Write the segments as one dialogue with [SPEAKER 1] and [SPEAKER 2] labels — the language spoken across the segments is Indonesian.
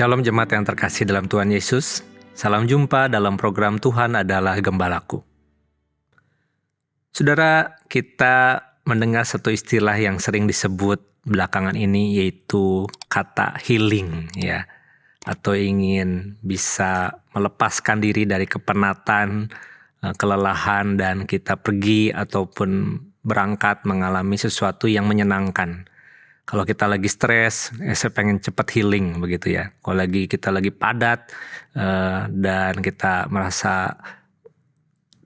[SPEAKER 1] Shalom jemaat yang terkasih dalam Tuhan Yesus. Salam jumpa dalam program Tuhan adalah Gembalaku. Saudara, kita mendengar satu istilah yang sering disebut belakangan ini, yaitu kata healing, ya, atau ingin bisa melepaskan diri dari kepenatan, kelelahan, dan kita pergi ataupun berangkat mengalami sesuatu yang menyenangkan. Kalau kita lagi stres, saya pengen cepat healing begitu ya. Kalau kita lagi padat dan kita merasa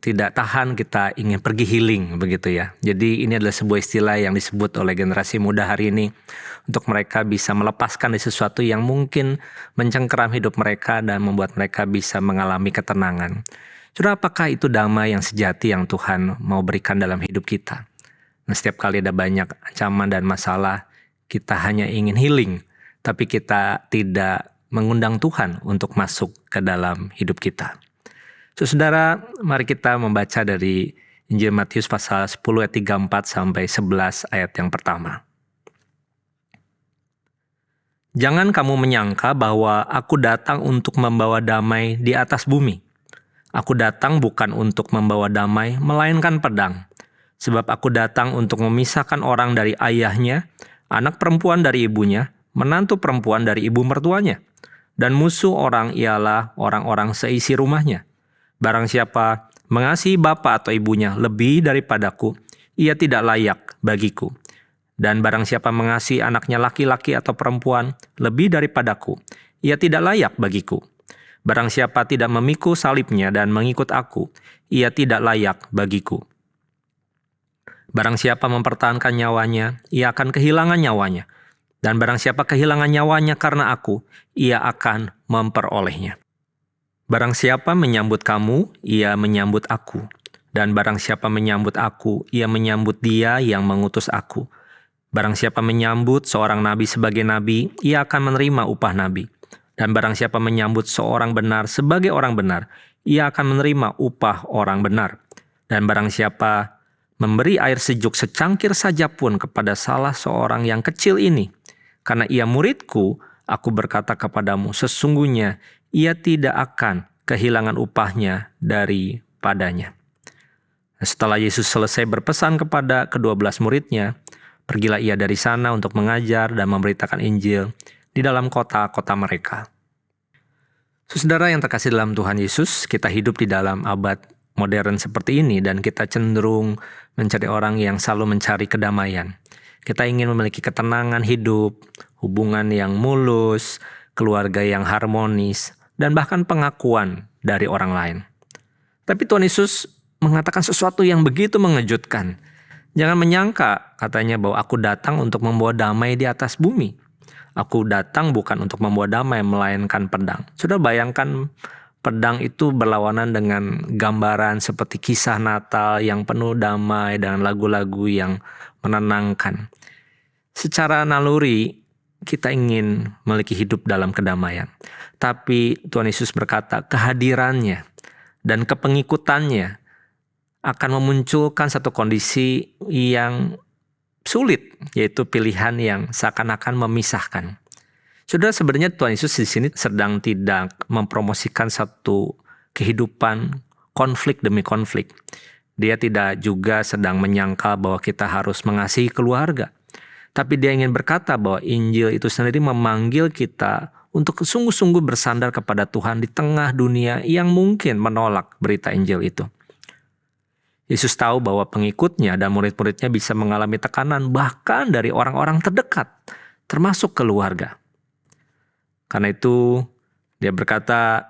[SPEAKER 1] tidak tahan, kita ingin pergi healing begitu ya. Jadi ini adalah sebuah istilah yang disebut oleh generasi muda hari ini untuk mereka bisa melepaskan dari sesuatu yang mungkin mencengkeram hidup mereka dan membuat mereka bisa mengalami ketenangan. Saudara, apakah itu damai yang sejati yang Tuhan mau berikan dalam hidup kita? Nah, setiap kali ada banyak ancaman dan masalah, kita hanya ingin healing, tapi kita tidak mengundang Tuhan untuk masuk ke dalam hidup kita. Saudara, mari kita membaca dari Injil Matius pasal 10 ayat 34 sampai 11 ayat yang pertama. Jangan kamu menyangka bahwa aku datang untuk membawa damai di atas bumi. Aku datang bukan untuk membawa damai, melainkan pedang. Sebab aku datang untuk memisahkan orang dari ayahnya, anak perempuan dari ibunya, menantu perempuan dari ibu mertuanya. Dan musuh orang ialah orang-orang seisi rumahnya. Barang siapa mengasihi bapa atau ibunya lebih daripadaku, ia tidak layak bagiku. Dan barang siapa mengasihi anaknya laki-laki atau perempuan lebih daripadaku, ia tidak layak bagiku. Barang siapa tidak memikul salibnya dan mengikut aku, ia tidak layak bagiku. Barang siapa mempertahankan nyawanya, ia akan kehilangan nyawanya. Dan barang siapa kehilangan nyawanya karena aku, ia akan memperolehnya. Barang siapa menyambut kamu, ia menyambut aku. Dan barang siapa menyambut aku, ia menyambut dia yang mengutus aku. Barang siapa menyambut seorang nabi sebagai nabi, ia akan menerima upah nabi. Dan barang siapa menyambut seorang benar sebagai orang benar, ia akan menerima upah orang benar. Dan barang siapa memberi air sejuk secangkir saja pun kepada salah seorang yang kecil ini, karena ia muridku, aku berkata kepadamu, sesungguhnya ia tidak akan kehilangan upahnya daripadanya. Setelah Yesus selesai berpesan kepada ke-12 muridnya, pergilah ia dari sana untuk mengajar dan memberitakan Injil di dalam kota-kota mereka. Saudara yang terkasih dalam Tuhan Yesus, kita hidup di dalam abad modern seperti ini dan kita cenderung mencari orang yang selalu mencari kedamaian. Kita ingin memiliki ketenangan hidup, hubungan yang mulus, keluarga yang harmonis, dan bahkan pengakuan dari orang lain. Tapi Tuhan Yesus mengatakan sesuatu yang begitu mengejutkan. Jangan menyangka, katanya, bahwa aku datang untuk membawa damai di atas bumi. Aku datang bukan untuk membawa damai, melainkan pedang. Sudah bayangkan, pedang itu berlawanan dengan gambaran seperti kisah Natal yang penuh damai dan lagu-lagu yang menenangkan. Secara naluri, kita ingin memiliki hidup dalam kedamaian. Tapi Tuhan Yesus berkata, kehadirannya dan kepengikutannya akan memunculkan satu kondisi yang sulit, yaitu pilihan yang seakan-akan memisahkan. Saudara, sebenarnya Tuhan Yesus di sini sedang tidak mempromosikan satu kehidupan konflik demi konflik. Dia tidak juga sedang menyangka bahwa kita harus mengasihi keluarga. Tapi dia ingin berkata bahwa Injil itu sendiri memanggil kita untuk sungguh-sungguh bersandar kepada Tuhan di tengah dunia yang mungkin menolak berita Injil itu. Yesus tahu bahwa pengikutnya dan murid-muridnya bisa mengalami tekanan bahkan dari orang-orang terdekat, termasuk keluarga. Karena itu dia berkata,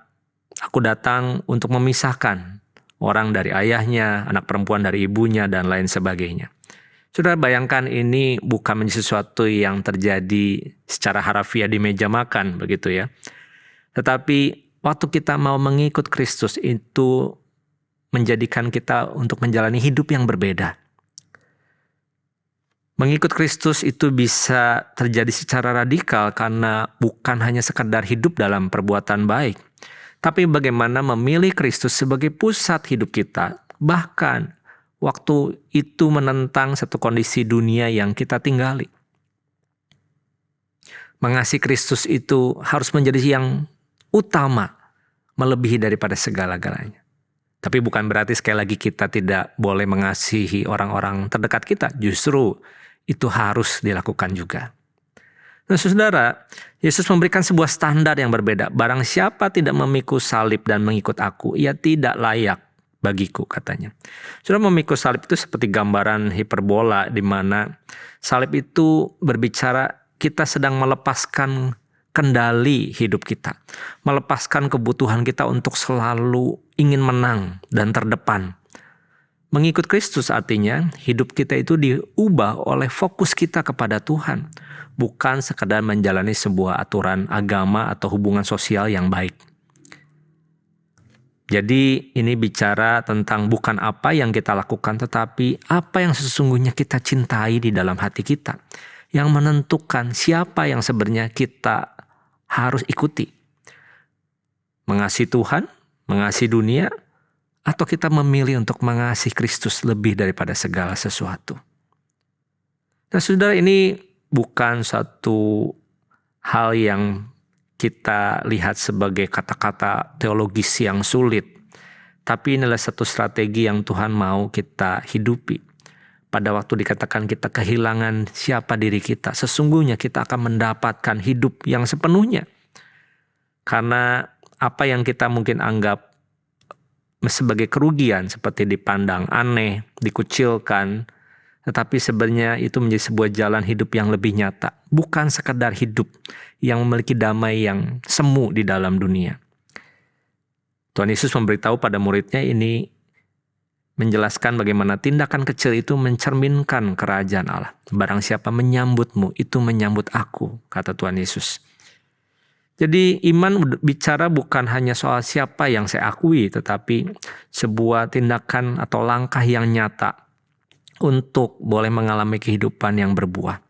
[SPEAKER 1] aku datang untuk memisahkan orang dari ayahnya, anak perempuan dari ibunya, dan lain sebagainya. Saudara, bayangkan ini bukan menjadi sesuatu yang terjadi secara harafiah di meja makan, begitu ya. Tetapi waktu kita mau mengikut Kristus itu menjadikan kita untuk menjalani hidup yang berbeda. Mengikut Kristus itu bisa terjadi secara radikal karena bukan hanya sekedar hidup dalam perbuatan baik, tapi bagaimana memilih Kristus sebagai pusat hidup kita, bahkan waktu itu menentang satu kondisi dunia yang kita tinggali. Mengasihi Kristus itu harus menjadi yang utama, melebihi daripada segala-galanya. Tapi bukan berarti sekali lagi kita tidak boleh mengasihi orang-orang terdekat kita. Justru itu harus dilakukan juga. Nah saudara, Yesus memberikan sebuah standar yang berbeda. Barang siapa tidak memikul salib dan mengikut aku, ia tidak layak bagiku, katanya. Saudara, memikul salib itu seperti gambaran hiperbola, di mana salib itu berbicara kita sedang melepaskan kendali hidup kita. Melepaskan kebutuhan kita untuk selalu ingin menang dan terdepan. Mengikut Kristus artinya hidup kita itu diubah oleh fokus kita kepada Tuhan. Bukan sekadar menjalani sebuah aturan agama atau hubungan sosial yang baik. Jadi ini bicara tentang bukan apa yang kita lakukan, tetapi apa yang sesungguhnya kita cintai di dalam hati kita. Yang menentukan siapa yang sebenarnya kita harus ikuti. Mengasihi Tuhan, mengasihi dunia, atau kita memilih untuk mengasihi Kristus lebih daripada segala sesuatu. Nah saudara, ini bukan satu hal yang kita lihat sebagai kata-kata teologis yang sulit. Tapi inilah satu strategi yang Tuhan mau kita hidupi. Pada waktu dikatakan kita kehilangan siapa diri kita, sesungguhnya kita akan mendapatkan hidup yang sepenuhnya. Karena apa yang kita mungkin anggap sebagai kerugian, seperti dipandang aneh, dikucilkan, tetapi sebenarnya itu menjadi sebuah jalan hidup yang lebih nyata. Bukan sekadar hidup yang memiliki damai yang semu di dalam dunia. Tuhan Yesus memberitahu pada muridnya ini, menjelaskan bagaimana tindakan kecil itu mencerminkan kerajaan Allah. Barang siapa menyambutmu, itu menyambut aku, kata Tuhan Yesus. Jadi iman bicara bukan hanya soal siapa yang saya akui, tetapi sebuah tindakan atau langkah yang nyata untuk boleh mengalami kehidupan yang berbuah.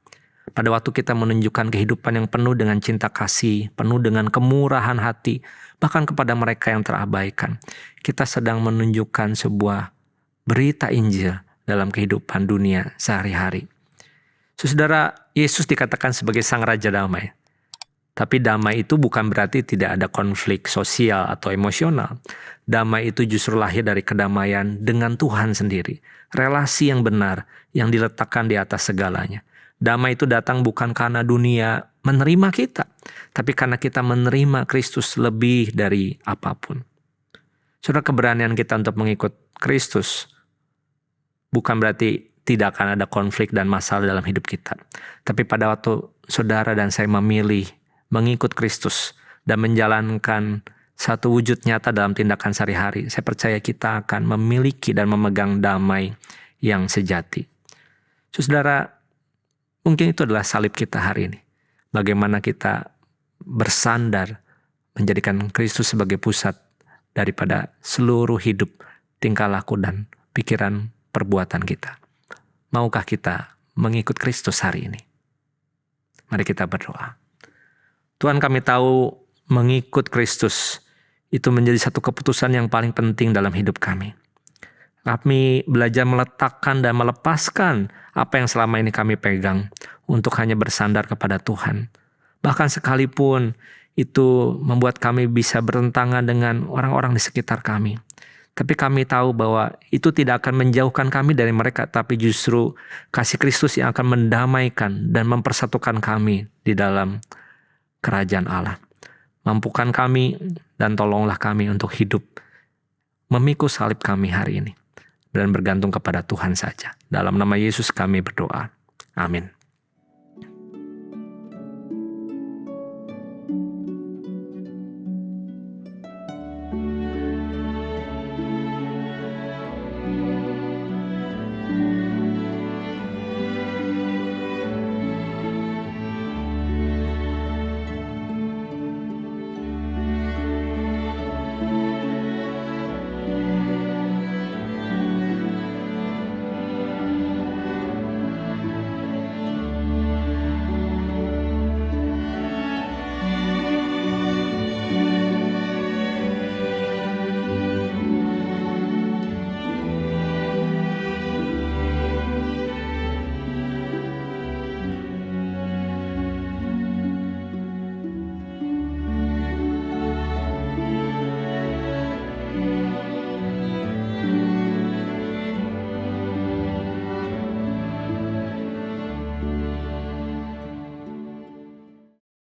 [SPEAKER 1] Pada waktu kita menunjukkan kehidupan yang penuh dengan cinta kasih, penuh dengan kemurahan hati, bahkan kepada mereka yang terabaikan, kita sedang menunjukkan sebuah berita Injil dalam kehidupan dunia sehari-hari. Saudara, Yesus dikatakan sebagai Sang Raja Damai. Tapi damai itu bukan berarti tidak ada konflik sosial atau emosional. Damai itu justru lahir dari kedamaian dengan Tuhan sendiri. Relasi yang benar yang diletakkan di atas segalanya. Damai itu datang bukan karena dunia menerima kita, tapi karena kita menerima Kristus lebih dari apapun. Saudara, keberanian kita untuk mengikut Kristus bukan berarti tidak akan ada konflik dan masalah dalam hidup kita. Tapi pada waktu saudara dan saya memilih mengikut Kristus dan menjalankan satu wujud nyata dalam tindakan sehari-hari, saya percaya kita akan memiliki dan memegang damai yang sejati. Saudara, mungkin itu adalah salib kita hari ini. Bagaimana kita bersandar menjadikan Kristus sebagai pusat daripada seluruh hidup, tingkah laku dan pikiran perbuatan kita. Maukah kita mengikut Kristus hari ini? Mari kita berdoa. Tuhan, kami tahu mengikut Kristus itu menjadi satu keputusan yang paling penting dalam hidup kami. Kami belajar meletakkan dan melepaskan apa yang selama ini kami pegang untuk hanya bersandar kepada Tuhan. Bahkan sekalipun itu membuat kami bisa bertentangan dengan orang-orang di sekitar kami. Tapi kami tahu bahwa itu tidak akan menjauhkan kami dari mereka, tapi justru kasih Kristus yang akan mendamaikan dan mempersatukan kami di dalam kerajaan Allah. Mampukan kami dan tolonglah kami untuk hidup memikul salib kami hari ini dan bergantung kepada Tuhan saja. Dalam nama Yesus kami berdoa. Amin.